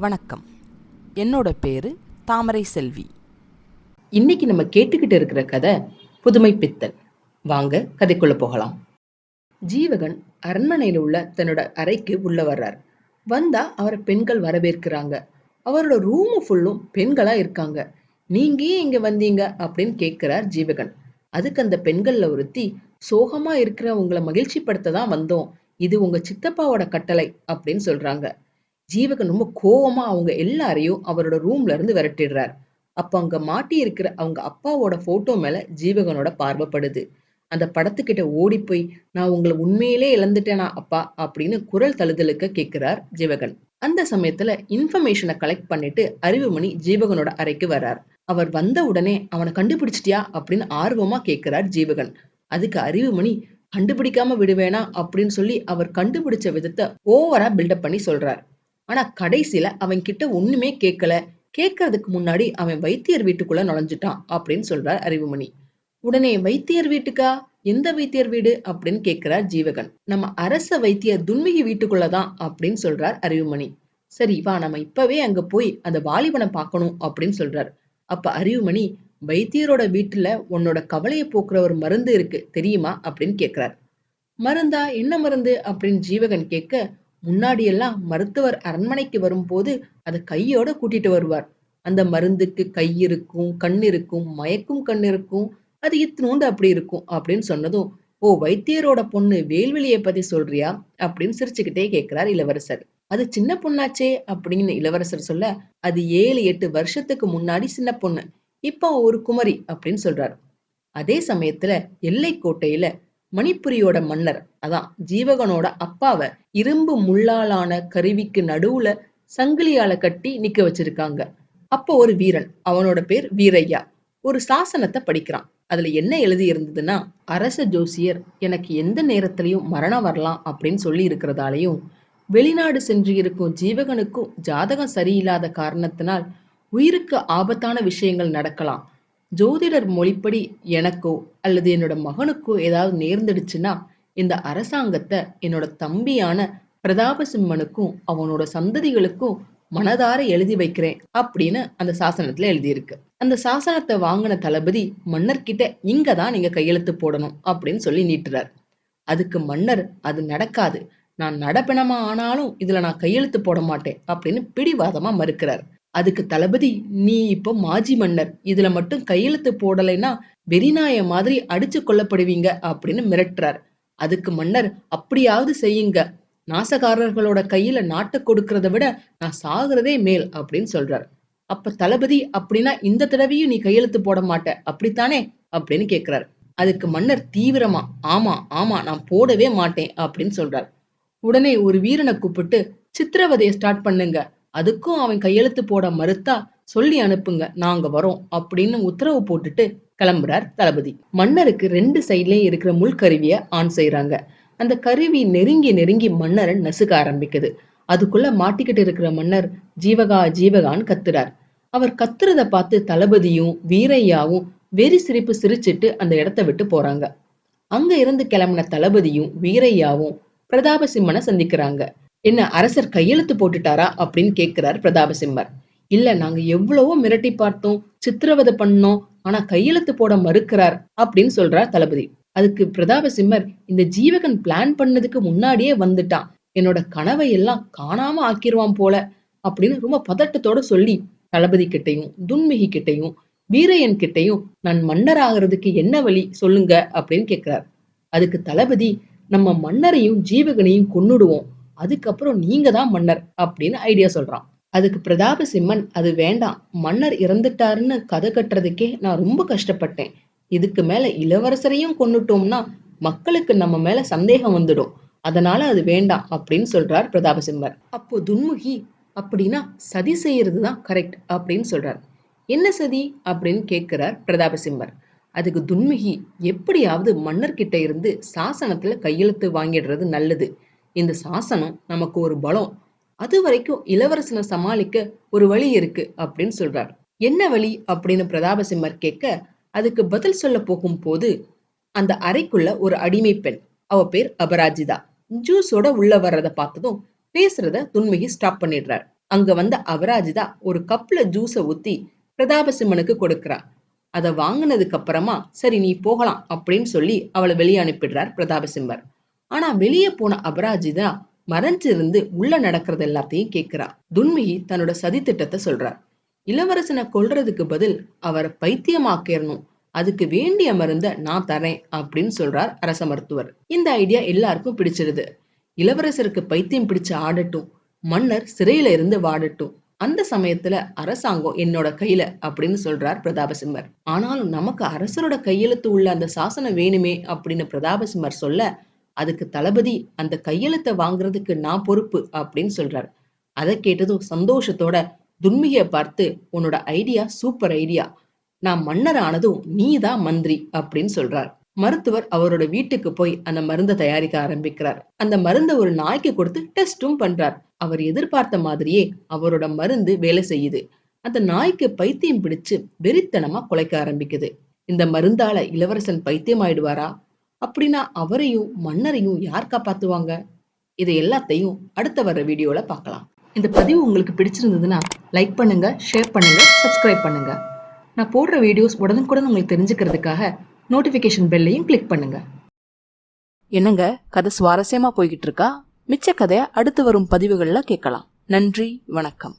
வணக்கம். என்னோட பேரு தாமரை செல்வி. இன்னைக்கு நம்ம கேட்டுக்கிட்டு இருக்கிற கதை புதுமை பித்தன். வாங்க கதைக்குள்ள போகலாம். ஜீவகன் அரண்மனையில உள்ள தன்னோட அறைக்கு உள்ள வர்றார். வந்தா அவரை பெண்கள் வரவேற்கிறாங்க. அவரோட ரூம் ஃபுல்லும் பெண்களா இருக்காங்க. நீங்க ஏன் இங்க வந்தீங்க அப்படின்னு கேட்கிறார் ஜீவகன். அதுக்கு அந்த பெண்கள்ல ஒருத்தி, சோகமா இருக்கிற உங்களை மகிழ்ச்சி படுத்த தான் வந்தோம். இது உங்க சித்தப்பாவோட கட்டளை அப்படின்னு சொல்றாங்க. ஜீவகன் ரொம்ப கோவமா அவங்க எல்லாரையும் அவரோட ரூம்ல இருந்து விரட்டிடுறார். அப்ப அங்க மாட்டி இருக்கிற அவங்க அப்பாவோட போட்டோ மேல ஜீவகனோட பார்வைப்படுது. அந்த படத்துக்கிட்ட ஓடி போய், நான் உங்களை உண்மையிலே இழந்துட்டேனா அப்பா அப்படின்னு குரல் தழுதலுக்க கேட்கிறார் ஜீவகன். அந்த சமயத்துல இன்ஃபர்மேஷனை கலெக்ட் பண்ணிட்டு அறிவுமணி ஜீவகனோட அறைக்கு வர்றார். அவர் வந்த உடனே அவனை கண்டுபிடிச்சிட்டியா அப்படின்னு ஆர்வமா கேட்கிறார் ஜீவகன். அதுக்கு அறிவுமணி, கண்டுபிடிக்காம விடுவேனா அப்படின்னு சொல்லி அவர் கண்டுபிடிச்ச விதத்தை ஓவரா பில்டப் பண்ணி சொல்றார். ஆனா கடைசியில அவன் கிட்ட ஒண்ணுமே கேட்கல. கேட்கறதுக்கு முன்னாடி அவன் வைத்தியர் வீட்டுக்குள்ள நுழைஞ்சிட்டான் அப்படின்னு சொல்றார் அறிவுமணி. உடனே வைத்தியர் வீட்டுக்கா? எந்த வைத்தியர் வீடு அப்படின்னு கேட்கிறார் ஜீவகன். நம்ம அரச வைத்தியர் துன்மிகி வீட்டுக்குள்ளதான் அப்படின்னு சொல்றார் அறிவுமணி. சரி வா, நம்ம இப்பவே அங்க போய் அந்த வாலிபனை பார்க்கணும் அப்படின்னு சொல்றார். அப்ப அறிவுமணி, வைத்தியரோட வீட்டுல உன்னோட கவலையை போக்குற ஒரு மருந்து இருக்கு தெரியுமா அப்படின்னு கேட்கிறார். மருந்தா? என்ன மருந்து அப்படின்னு ஜீவகன் கேட்க, முன்னாடி எல்லாம் மருத்துவர் அரண்மனைக்கு வரும்போது அதை கையோட கூட்டிட்டு வருவார். அந்த மருந்துக்கு கை இருக்கும், கண் இருக்கும், மயக்கும் கண் இருக்கும், அது இத்தினூண்டு அப்படி இருக்கும் அப்படின்னு சொன்னதும், ஓ வைத்தியரோட பொண்ணு வேல்விழியை பத்தி சொல்றியா அப்படின்னு சிரிச்சுக்கிட்டே கேட்கிறார் இளவரசர். அது சின்ன பொண்ணாச்சே அப்படின்னு இளவரசர் சொல்ல, அது 7-8 வருஷத்துக்கு முன்னாடி சின்ன பொண்ணு, இப்போ ஒரு குமரி அப்படின்னு சொல்றார். அதே சமயத்துல எல்லைக்கோட்டையில மணிப்புரியோட மன்னர், அதான் ஜீவகனோட அப்பாவை இரும்பு முள்ளாலான கருவிக்கு நடுவுல சங்கிலியால கட்டி நிக்க வச்சிருக்காங்க. அப்போ ஒரு வீரன், அவனோட பேர் வீரையா, ஒரு சாசனத்தை படிக்கிறான். அதுல என்ன எழுதி இருந்ததுன்னா, அரச ஜோசியர் எனக்கு எந்த நேரத்திலையும் மரணம் வரலாம் அப்படின்னு சொல்லி இருக்கிறதாலையும், வெளிநாடு சென்று இருக்கும் ஜீவகனுக்கும் ஜாதகம் சரியில்லாத காரணத்தினால் உயிருக்கு ஆபத்தான விஷயங்கள் நடக்கலாம். ஜோதிடர் மொழிப்படி எனக்கோ அல்லது என்னோட மகனுக்கோ ஏதாவது நேர்ந்துடுச்சுன்னா, இந்த அரசாங்கத்தை என்னோட தம்பியான பிரதாபசிம்மனுக்கும் அவனோட சந்ததிகளுக்கும் மனதார எழுதி வைக்கிறேன் அப்படின்னு அந்த சாசனத்துல எழுதியிருக்கு. அந்த சாசனத்தை வாங்கின தளபதி மன்னர்கிட்ட, இங்கதான் நீங்க கையெழுத்து போடணும் அப்படின்னு சொல்லி நீட்டுறார். அதுக்கு மன்னர், அது நடக்காது, நான் நடப்பிணமா ஆனாலும் இதுல நான் கையெழுத்து போட மாட்டேன் அப்படின்னு பிடிவாதமா மறுக்கிறார். அதுக்கு தளபதி, நீ இப்போ மாஜி மன்னர், இதுல மட்டும் கையெழுத்து போடலைன்னா வெறிநாய மாதிரி அடிச்சு கொல்லப்படுவீங்க அப்படின்னு மிரட்டுறார். அதுக்கு மன்னர், அப்படியாவது செய்யுங்க, நாசகாரர்களோட கையில நாட்டை கொடுக்கறத விட நான் சாகுறதே மேல் அப்படின்னு சொல்றார். அப்ப தளபதி, அப்படின்னா இந்த தடவையும் நீ கையெழுத்து போட மாட்ட அப்படித்தானே அப்படின்னு கேக்குறார். அதுக்கு மன்னர் தீவிரமா, ஆமா ஆமா நான் போடவே மாட்டேன் அப்படின்னு சொல்றார். உடனே ஒரு வீரனை கூப்பிட்டு, சித்திரவதைய ஸ்டார்ட் பண்ணுங்க, அதுக்கும் அவன் கையெழுத்து போட மறுத்தா சொல்லி அனுப்புங்க, நாங்க வரோம் அப்படின்னு உத்தரவு போட்டுட்டு கிளம்புறார் தளபதி. மன்னருக்கு 2 சைட்லயும் இருக்கிற முள்கருவிய ஆன் செய்யறாங்க. அந்த கருவி நெருங்கி நெருங்கி மன்னரை நசுக்க ஆரம்பிக்குது. அதுக்குள்ள மாட்டிக்கிட்டு இருக்கிற மன்னர் ஜீவகா ஜீவகான்னு கத்துறார். அவர் கத்துறத பார்த்து தளபதியும் வீரையாவும் வெறி சிரிப்பு சிரிச்சிட்டு அந்த இடத்த விட்டு போறாங்க. அங்க இருந்து கிளம்பின தளபதியும் வீரையாவும் பிரதாபசிம்மனை சந்திக்கிறாங்க. என்ன, அரசர் கையெழுத்து போட்டுட்டாரா அப்படின்னு கேட்கிறார் பிரதாபசிம்மர். இல்ல, நாங்க எவ்வளவோ மிரட்டி பார்த்தோம், சித்திரவதை பண்ணோம், ஆனா கையெழுத்து போட மறுக்கிறார் அப்படின்னு சொல்றார் தளபதி. அதுக்கு பிரதாபசிம்மர், இந்த ஜீவகன் பிளான் பண்ணதுக்கு முன்னாடியே வந்துட்டான், என்னோட கனவை எல்லாம் காணாம ஆக்கிருவான் போல அப்படின்னு ரொம்ப பதட்டத்தோட சொல்லி தளபதி கிட்டையும் துன்மிகி கிட்டையும் வீரையன் கிட்டையும், நான் மன்னர் ஆகிறதுக்கு என்ன வழி சொல்லுங்க அப்படின்னு கேட்கிறார். அதுக்கு தளபதி, நம்ம மன்னரையும் ஜீவகனையும் கொன்னுடுவோம், அதுக்கப்புறம் நீங்க தான் மன்னர் அப்படின்னு ஐடியா சொல்றான். அதுக்கு பிரதாபசிம்மன், அது வேண்டாம், மன்னர் இறந்துட்டாருன்னு கதை கட்டுறதுக்கே நான் ரொம்ப கஷ்டப்பட்டேன், இதுக்கு மேல இளவரசரையும் கொன்னுட்டோம்னா மக்களுக்கு நம்ம மேல சந்தேகம் வந்துடும், அதனால அது வேண்டாம் அப்படின்னு சொல்றார் பிரதாபசிம்மர். அப்போ துன்முகி, அப்படின்னா சதி செய்யறதுதான் கரெக்ட் அப்படின்னு சொல்றார். என்ன சதி அப்படின்னு கேட்கிறார் பிரதாபசிம்மர். அதுக்கு துன்முகி, எப்படியாவது மன்னர்கிட்ட இருந்து சாசனத்துல கையெழுத்து வாங்கிடுறது நல்லது, இந்த சாசனம் நமக்கு ஒரு பலம், அது வரைக்கும் இளவரசனை சமாளிக்க ஒரு வழி இருக்கு அப்படின்னு சொல்றார். என்ன வழி அப்படின்னு பிரதாபசிம்மர் கேட்க, அதுக்கு பதில் சொல்ல போகும் போது அந்த அறைக்குள்ள ஒரு அடிமை பெண், அவ பேர் அபராஜிதா, ஜூஸோட உள்ள வர்றத பார்த்ததும் பேசுறத துன்முகி ஸ்டாப் பண்ணிடுறார். அங்க வந்த அபராஜிதா ஒரு கப்ல ஜூஸ ஊத்தி பிரதாபசிம்மனுக்கு கொடுக்கறா. அத வாங்கினதுக்கு அப்புறமா சரி நீ போகலாம் அப்படின்னு சொல்லி அவளை வெளியே அனுப்பிடுறார் பிரதாபசிம்மர். ஆனா வெளியே போன அபராஜிதா மறைஞ்சிருந்து உள்ள நடக்கிறது எல்லாத்தையும் கேட்கிறா. துன்மிகி தன்னோட சதி திட்டத்தை சொல்றார். இளவரசனை கொல்றதுக்கு பதில் அவரை பைத்தியமாக்கிடணும், அதுக்கு வேண்டிய மருந்த நான் தரேன் அப்படின்னு சொல்றார் அரச மருத்துவர். இந்த ஐடியா எல்லாருக்கும் பிடிச்சிருது. இளவரசருக்கு பைத்தியம் பிடிச்சு ஆடட்டும், மன்னர் சிறையில இருந்து வாடட்டும், அந்த சமயத்துல அரசாங்கம் என்னோட கையில அப்படின்னு சொல்றார் பிரதாபசிம்மர். ஆனாலும் நமக்கு அரசரோட கையெழுத்து உள்ள அந்த சாசனம் வேணுமே அப்படின்னு பிரதாபசிம்மர் சொல்ல, அதுக்கு தளபதி அந்த கையெழுத்தை வாங்குறதுக்கு நான் பொறுப்பு அப்படின்னு சொல்றார். அதை கேட்டதும் சந்தோஷத்தோட துன்மிகியை பார்த்து, உன்னோட ஐடியா சூப்பர் ஐடியா, நான் மன்னர் ஆனதும் நீதான் மந்திரி அப்படின்னு சொல்றார். மருத்துவர் அவரோட வீட்டுக்கு போய் அந்த மருந்தை தயாரிக்க ஆரம்பிக்கிறார். அந்த மருந்தை ஒரு நாய்க்கு கொடுத்து டெஸ்டும் பண்றார். அவர் எதிர்பார்த்த மாதிரியே அவரோட மருந்து வேலை செய்யுது. அந்த நாய்க்கு பைத்தியம் பிடிச்சு வெறித்தனமா குலைக்க ஆரம்பிக்குது. இந்த மருந்தால இளவரசன் பைத்தியம் ஆயிடுவாரா? அப்படின்னா அவரையும் மன்னரையும் யார் காப்பாத்துவாங்க? இது எல்லாத்தையும் அடுத்த வர வீடியோல பார்க்கலாம். இந்த பதிவு உங்களுக்கு பிடிச்சிருந்ததுன்னா லைக் பண்ணுங்க, ஷேர் பண்ணுங்க, சப்ஸ்கிரைப் பண்ணுங்க. நான் போடுற வீடியோஸ் உடனுக்குடன் உங்களுக்கு தெரிஞ்சுக்கிறதுக்காக நோட்டிபிகேஷன் பெல்லையும் கிளிக் பண்ணுங்க. என்னங்க, கதை சுவாரஸ்யமா போய்கிட்டு இருக்கா? மிச்ச கதையை அடுத்து வரும் பதிவுகள்ல கேட்கலாம். நன்றி, வணக்கம்.